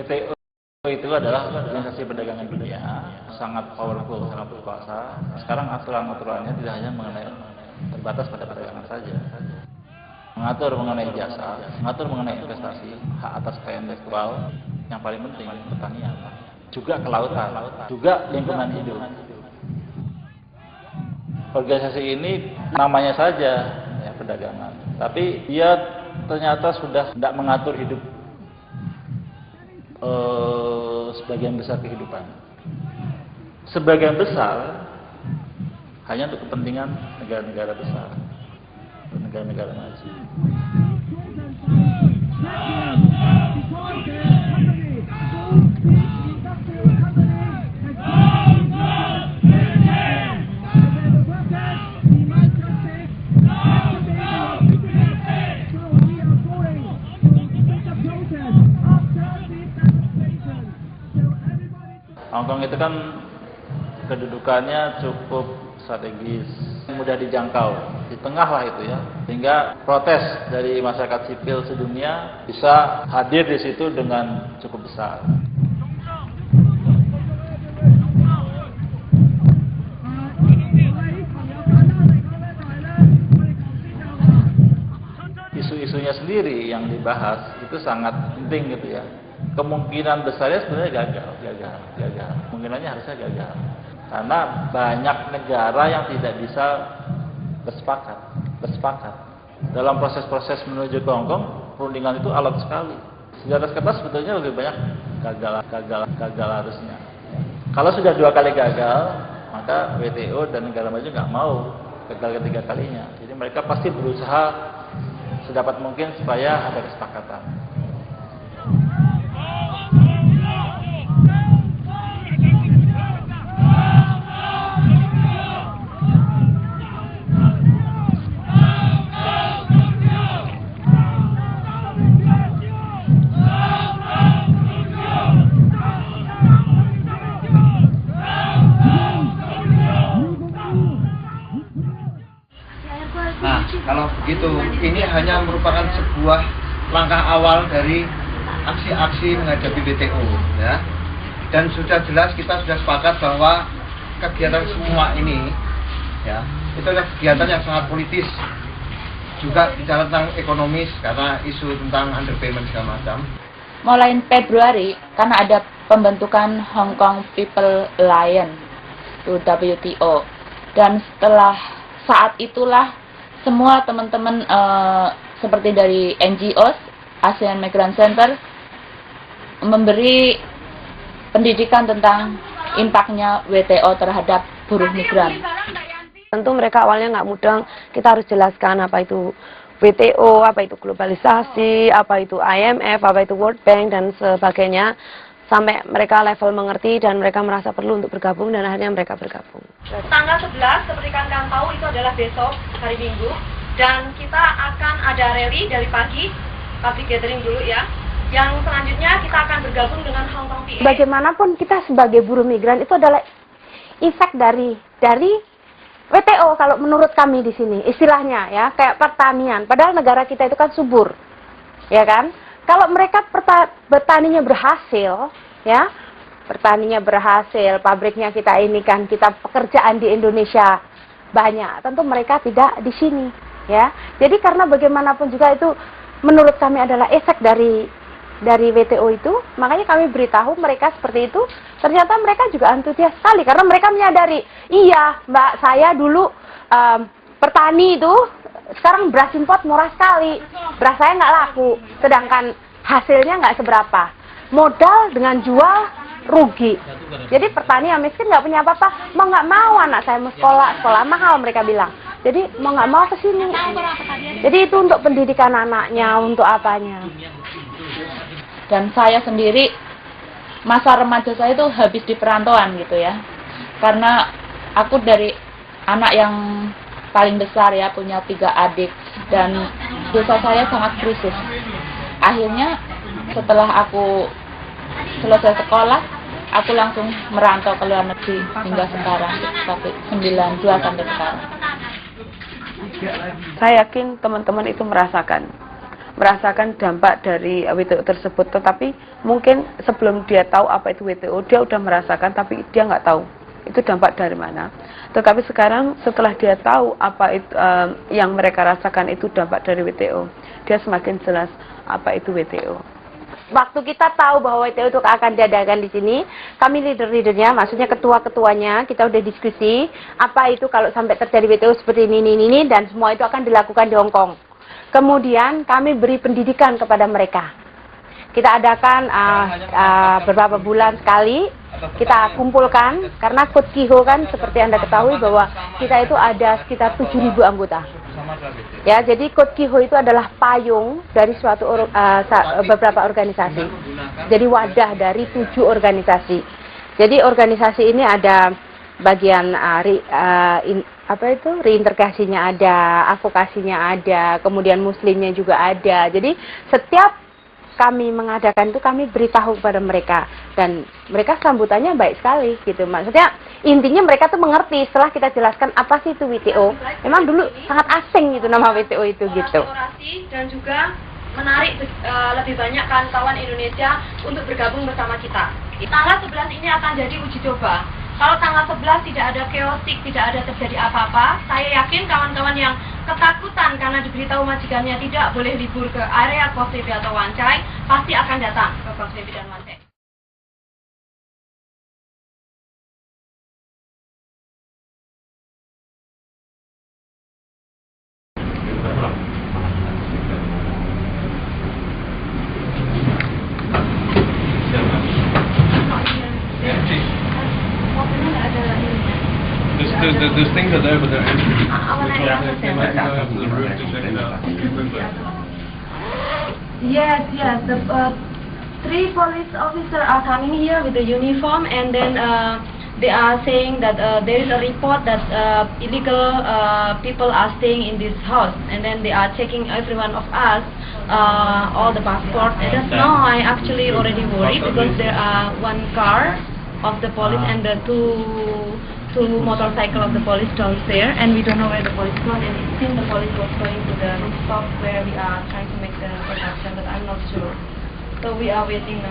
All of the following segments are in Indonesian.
WTO itu adalah organisasi perdagangan dunia, sangat powerful, sangat berkuasa. Sekarang aturan-aturannya tidak hanya mengenai terbatas pada perdagangan saja, mengatur mengenai jasa, mengatur mengenai investasi, hak atas kekayaan intelektual, yang paling penting pertanian, juga kelautan, juga lingkungan hidup. Organisasi ini namanya saja ya perdagangan, tapi dia ternyata sudah tidak mengatur hidup sebagian besar kehidupan. Sebagian besar hanya untuk kepentingan negara-negara besar, negara-negara maju. Hongkong itu kan kedudukannya cukup strategis, mudah dijangkau, di tengah lah itu ya, sehingga protes dari masyarakat sipil sedunia bisa hadir di situ dengan cukup besar. Isu-isunya sendiri yang dibahas itu sangat penting gitu ya. Kemungkinan besarnya sebenarnya gagal. Kemungkinannya harusnya gagal. Karena banyak negara yang tidak bisa bersepakat. Dalam proses-proses menuju ke Hongkong, perundingan itu alot sekali. Di atas kertas sebetulnya lebih banyak gagal harusnya. Kalau sudah 2 kali gagal, maka WTO dan negara maju nggak mau gagal ketiga kalinya. Jadi mereka pasti berusaha sedapat mungkin supaya ada kesepakatan. Nah, kalau begitu, ini hanya merupakan sebuah langkah awal dari aksi-aksi menghadapi WTO, ya. Dan sudah jelas kita sudah sepakat bahwa kegiatan semua ini, ya, itu adalah kegiatan yang sangat politis, juga bicara tentang ekonomis karena isu tentang underpayment segala macam. Mulai Februari, karena ada pembentukan Hong Kong People Alliance to WTO, dan setelah saat itulah semua teman-teman seperti dari NGOs, ASEAN Migrant Center, memberi pendidikan tentang impaknya WTO terhadap buruh migran. Tentu mereka awalnya nggak mudah, kita harus jelaskan apa itu WTO, apa itu globalisasi, apa itu IMF, apa itu World Bank, dan sebagainya, sampai mereka level mengerti dan mereka merasa perlu untuk bergabung, dan akhirnya mereka bergabung. Tanggal 11, seperti kalian tahu, itu adalah besok, hari Minggu, dan kita akan ada rally dari pagi, public gathering dulu ya. Yang selanjutnya kita akan bergabung dengan Hong Kong PA. Bagaimanapun kita sebagai buruh migran itu adalah efek dari WTO kalau menurut kami di sini, istilahnya ya, kayak pertanian. Padahal negara kita itu kan subur, ya kan? Kalau mereka bertaninya berhasil, ya, pertaniannya berhasil, pabriknya kita ini kan, kita pekerjaan di Indonesia banyak, tentu mereka tidak di sini, ya. Jadi karena bagaimanapun juga itu menurut kami adalah efek dari WTO itu, makanya kami beritahu mereka seperti itu. Ternyata mereka juga antusias sekali karena mereka menyadari, iya Mbak, saya dulu petani itu, sekarang beras import murah sekali, beras saya nggak laku, sedangkan hasilnya nggak seberapa, modal dengan jual rugi. Jadi petani yang miskin nggak punya apa-apa, mau nggak mau anak saya mau sekolah mahal, mereka bilang. Jadi mau nggak mau ke sini. Jadi itu untuk pendidikan anaknya, untuk apanya. Dan saya sendiri, masa remaja saya itu habis di perantauan gitu ya. Karena aku dari anak yang paling besar ya, punya 3 adik, dan desa saya sangat krisis. Akhirnya setelah aku selesai sekolah, aku langsung merantau ke luar negeri hingga sekarang, sampai 92 sampai sekarang. Saya yakin teman-teman itu merasakan merasakan dampak dari WTO tersebut, tetapi mungkin sebelum dia tahu apa itu WTO, dia udah merasakan tapi dia nggak tahu itu dampak dari mana. Tetapi sekarang setelah dia tahu apa itu yang mereka rasakan itu dampak dari WTO, dia semakin jelas apa itu WTO. Waktu kita tahu bahwa WTO itu akan diadakan di sini, kami leader-leadernya, maksudnya ketua-ketuanya, kita udah diskusi apa itu kalau sampai terjadi WTO seperti ini, dan semua itu akan dilakukan di Hong Kong. Kemudian kami beri pendidikan kepada mereka. Kita adakan beberapa bulan sekali, kita kumpulkan, karena Code Kiho kan seperti Anda ketahui bahwa kita itu ada sekitar 7.000 anggota. Ya, jadi Code Kiho itu adalah payung dari suatu beberapa organisasi. Jadi wadah dari 7 organisasi. Jadi organisasi ini ada bagian reintegrasinya ada, advokasinya ada, kemudian muslimnya juga ada. Jadi setiap kami mengadakan itu kami beritahu kepada mereka dan mereka sambutannya baik sekali gitu. Maksudnya intinya mereka tuh mengerti setelah kita jelaskan apa sih itu WTO. Memang dulu sangat asing gitu nama WTO itu gitu. Dan juga menarik lebih banyak kawan-kawan Indonesia untuk bergabung bersama kita. Tanggal 11 ini akan jadi uji coba. Kalau tanggal 11 tidak ada chaotic, tidak ada terjadi apa-apa, saya yakin kawan-kawan yang ketakutan karena diberitahu majikannya tidak boleh libur ke area Koslevi atau Wan Chai, pasti akan datang ke Koslevi dan Wan Chai. Those things are there, but they're empty. They might not have the room to check it out. Yes. The 3 police officers are coming here with the uniform, and then they are saying that there is a report that illegal people are staying in this house, and then they are checking every one of us, all the passports. And just now I actually already worried because there are 1 car of the police and the two motorcycle of the police downstairs, and we don't know where the police gone, and it seems the police was going to the rooftop where we are trying to make the production, but I'm not sure. So we are waiting now.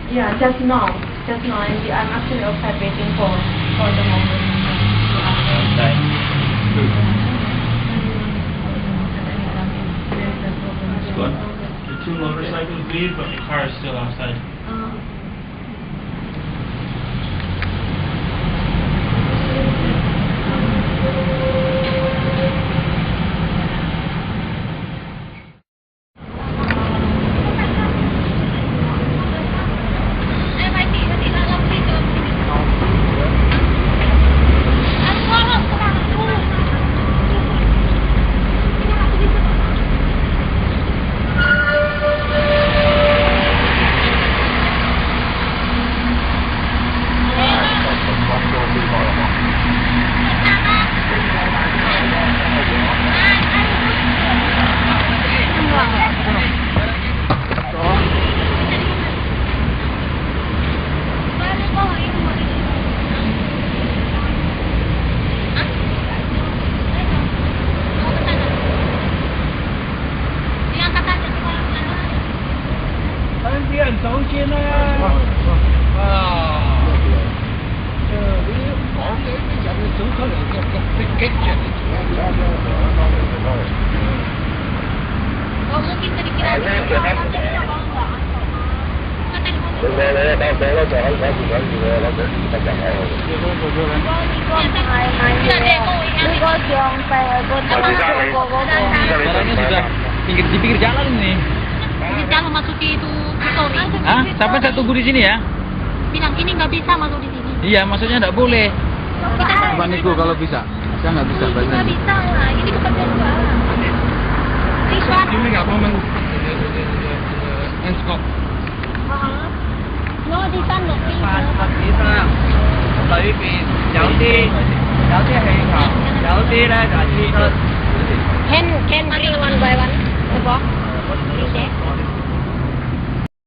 Yeah, just now, and I'm actually outside waiting for the moment. The 2 motorcycles leave, but the car is still outside. Di pinggir jalan ini. Jangan memasuki itu story. Ah, sampai saya tunggu di sini ya. Bilang ini nggak bisa masuk di sini. Iya, maksudnya nggak boleh. Kita Bukan itu kalau bisa. Saya nggak bisa bahasa. nggak bisa lah. Ini pekerjaan gua. Rishwan. Ini nggak apa Enskop. No, di sana. Can bring one by one. The box.